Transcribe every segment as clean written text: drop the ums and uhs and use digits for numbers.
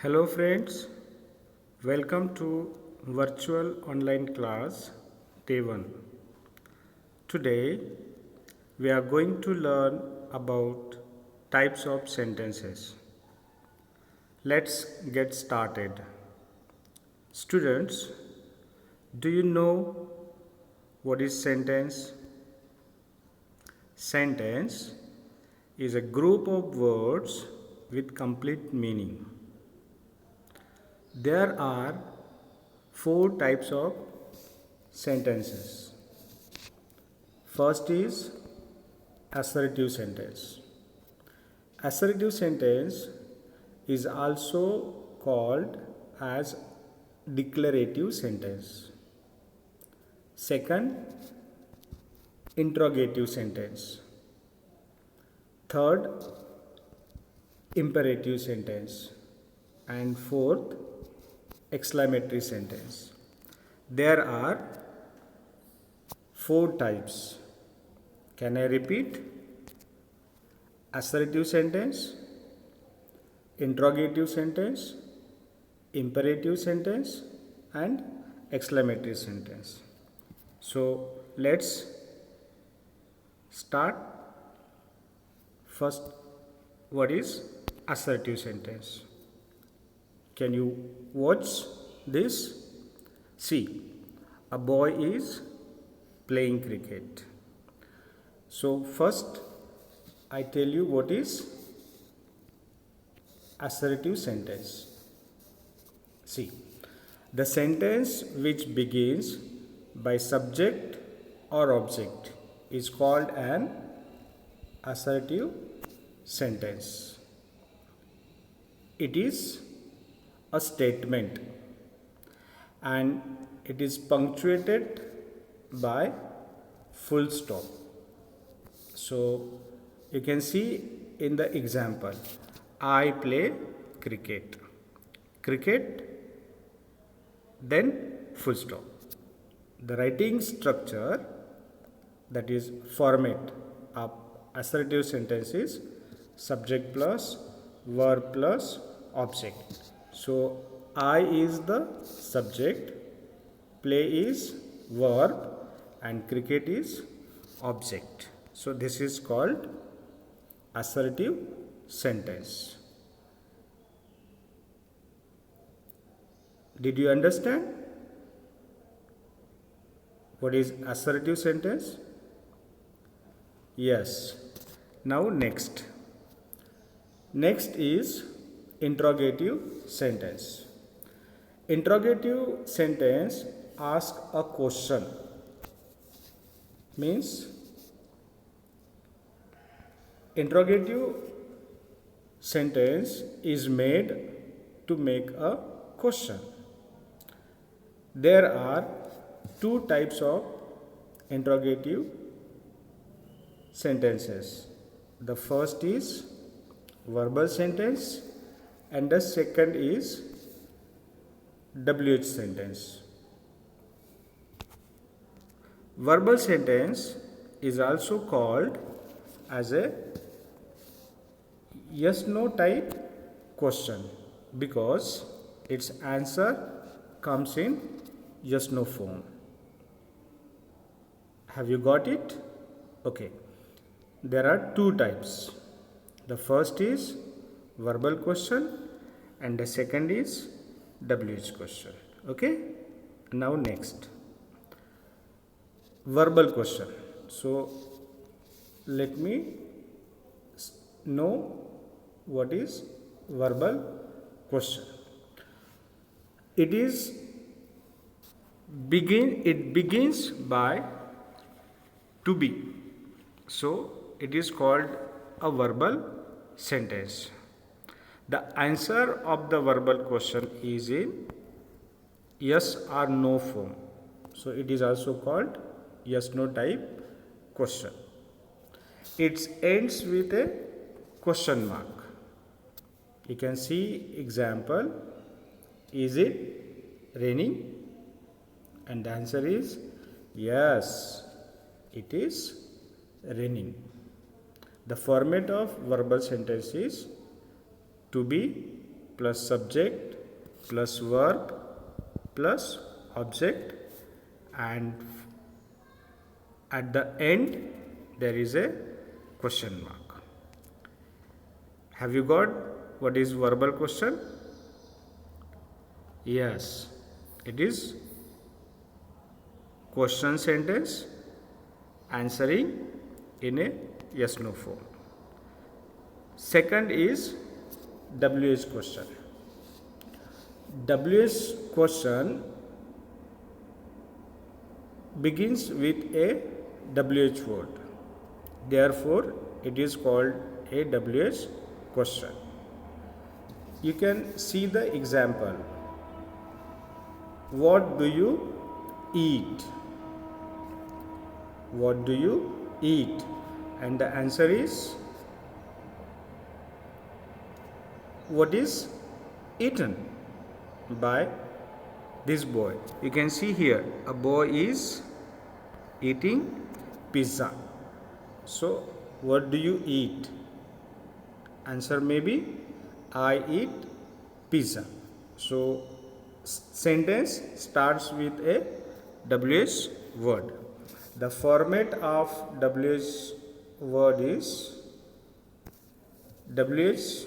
Hello friends, welcome to virtual online class day 1. Today we are going to learn about types of sentences. Let's get started. Students, do you know what is sentence? Sentence is a group of words with complete meaning. There are four types of sentences. First is assertive sentence. Assertive sentence is also called as declarative sentence. Second, interrogative sentence. Third, imperative sentence. And fourth, exclamatory sentence. There are four types. Can I repeat? Assertive sentence, interrogative sentence, imperative sentence, and exclamatory sentence. So let's start. First, what is assertive sentence? Can you watch this? See, a boy is playing cricket. So first I tell you what is assertive sentence. See, the sentence which begins by subject or object is called an assertive sentence. It is a statement and it is punctuated by full stop. So you can see in the example, I play cricket. Cricket, then full stop. The writing structure, that is format of assertive sentence, is subject plus verb plus object. So I is the subject, play is verb, and cricket is object. So this is called assertive sentence. Did you understand what is assertive sentence? Yes. Now next. Next is interrogative sentence. Interrogative sentence asks a question. Means interrogative sentence is made to make a question. There are two types of interrogative sentences. The first is verbal sentence and the second is WH sentence. Verbal sentence is also called as a yes no type question because its answer comes in yes no form. Have you got it? Okay. There are two types. The first is verbal question and the second is WH question. Okay? Now next. Verbal question. So let me know what is verbal question. It begins by to be. So it is called a verbal sentence. The answer of the verbal question is in yes or no form. So it is also called yes no type question. It ends with a question mark. You can see example, is it raining? And the answer is yes, it is raining. The format of verbal sentence is to be, plus subject plus verb plus object, and at the end there is a question mark. Have you got what is verbal question? Yes, it is question sentence answering in a yes no form. Second is WH question. WH question begins with a WH word. Therefore, it is called a WH question. You can see the example. What do you eat? What do you eat? And the answer is what is eaten by this boy. You can see here a boy is eating pizza. So what do you eat? Answer may be I eat pizza. So sentence starts with a WH word. The format of WH word is WH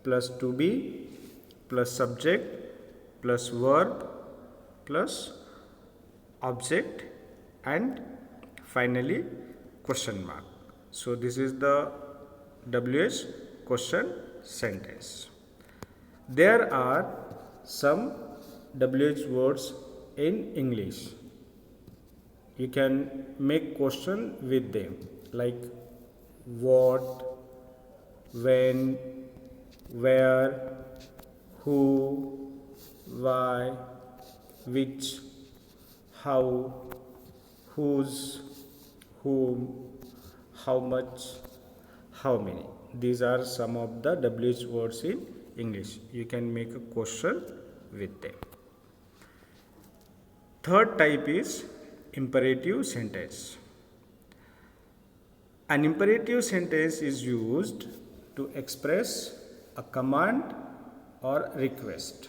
plus to be plus subject plus verb plus object and finally question mark. So this is the WH question sentence. There are some WH words in English. You can make question with them like what, when, where, who, why, which, how, whose, whom, how much, how many. These are some of the WH words in English. You can make a question with them. Third type is imperative sentence. An imperative sentence is used to express a command or request.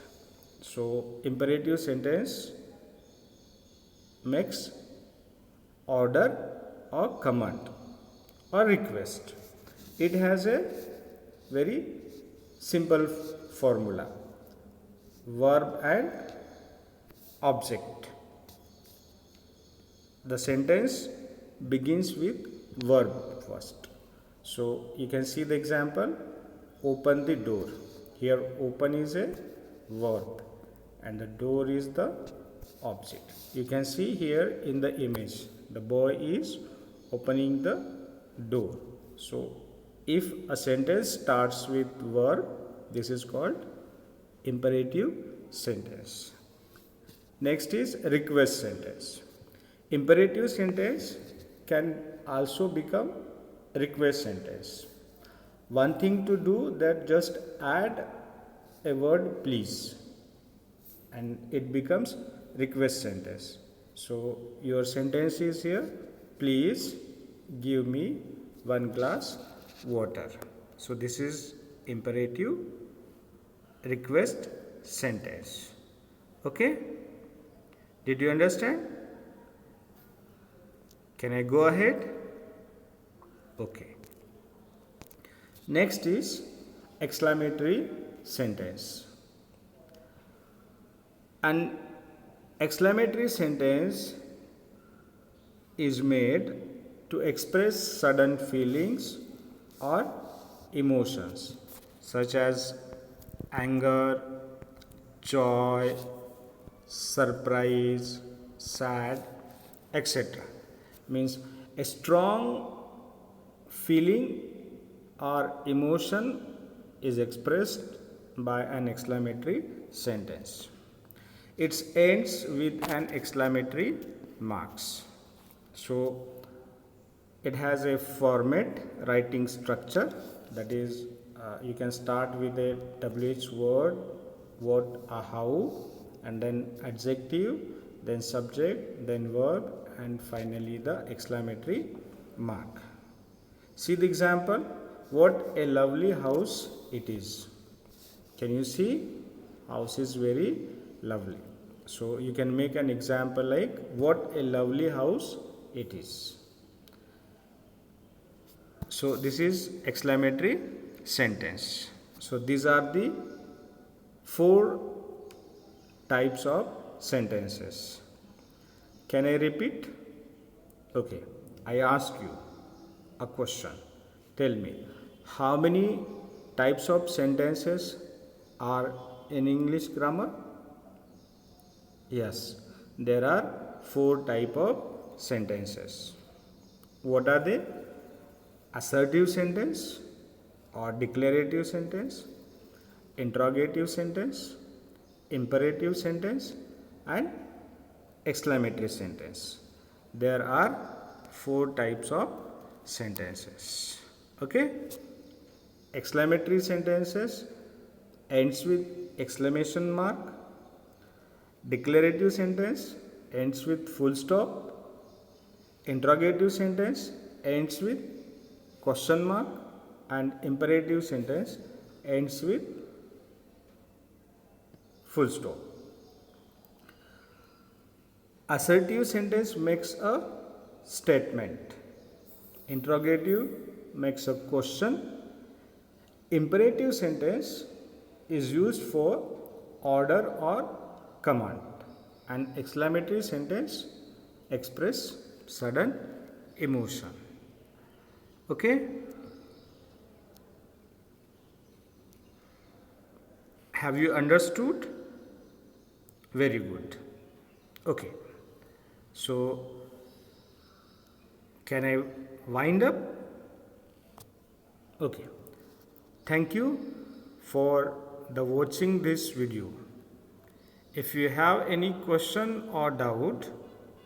So imperative sentence makes order or command or request. It has a very simple formula: verb and object. The sentence begins with verb first. So you can see the example, open the door. Here open is a verb and the door is the object. You can see here in the image the boy is opening the door. So if a sentence starts with verb, this is called imperative sentence. Next is request sentence. Imperative sentence can also become request sentence. One thing to do, that just add a word please and it becomes request sentence. So your sentence is here, please give me 1 glass water. So this is imperative request sentence. Okay? Did you understand? Can I go ahead? Okay. Next is exclamatory sentence. An exclamatory sentence is made to express sudden feelings or emotions such as anger, joy, surprise, sad, etc. Means a strong feeling or emotion is expressed by an exclamatory sentence. It ends with an exclamatory marks. So it has a format, writing structure, that is you can start with a WH word, what, how, and then adjective, then subject, then verb, and finally the exclamatory mark. See the example, what a lovely house it is. Can you see? House is very lovely. So you can make an example like what a lovely house it is. So this is exclamatory sentence. So these are the four types of sentences. Can I repeat? Okay, I ask you a question. Tell me, how many types of sentences are in English grammar? Yes, there are four type of sentences. What are they? Assertive sentence or declarative sentence, interrogative sentence, imperative sentence, and exclamatory sentence. There are four types of sentences. Okay? Exclamatory sentences ends with exclamation mark. Declarative sentence ends with full stop. Interrogative sentence ends with question mark, and imperative sentence ends with full stop. Assertive sentence makes a statement. Interrogative makes a question. Imperative sentence is used for order or command, and exclamatory sentence express sudden emotion. Okay? Have you understood? Very good. Okay. So, can I wind up? Okay. Thank you for the watching this video. If you have any question or doubt,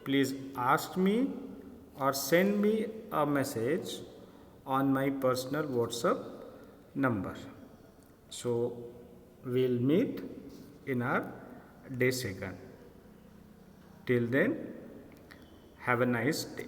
please ask me or send me a message on my personal WhatsApp number. So, we'll meet in our day second. Till then, have a nice day.